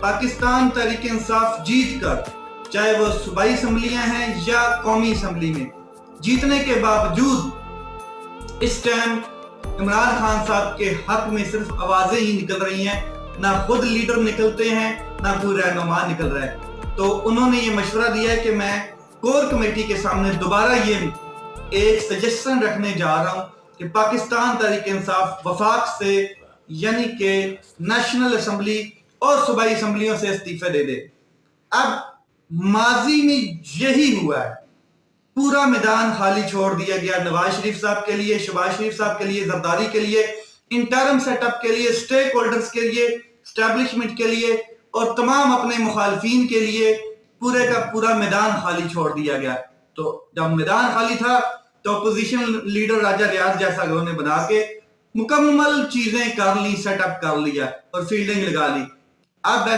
پاکستان تحریک انصاف جیت کر، چاہے وہ صوبائی اسمبلیاں ہیں یا قومی اسمبلی میں، جیتنے کے باوجود اس ٹائم عمران خان صاحب کے حق میں صرف آوازیں ہی نکل رہی ہیں، نہ خود لیڈر نکلتے ہیں نہ کوئی رہنما نکل رہا ہے۔ تو انہوں نے یہ مشورہ دیا ہے کہ میں کور کمیٹی کے سامنے دوبارہ یہ ایک سجیشن رکھنے جا رہا ہوں کہ پاکستان تحریک انصاف وفاق سے یعنی کہ نیشنل اسمبلی اور صوبائی اسمبلیوں سے استعفے دے دے۔ اب ماضی میں یہی ہوا ہے، پورا میدان خالی چھوڑ دیا گیا نواز شریف صاحب کے لیے، شہباز شریف صاحب کے لیے، زرداری کے لیے، انٹرم سیٹ اپ کے لیے، سٹیک ہولڈرز کے لیے، اسٹیبلشمنٹ کے لیے اور تمام اپنے مخالفین کے لیے پورے کا پورا میدان خالی چھوڑ دیا گیا۔ تو جب میدان خالی تھا تو اپوزیشن لیڈر راجہ ریاض جیسا انہوں نے بنا کے مکمل چیزیں کر لی، سیٹ اپ کر لیا اور فیلڈنگ لگا لی۔ اب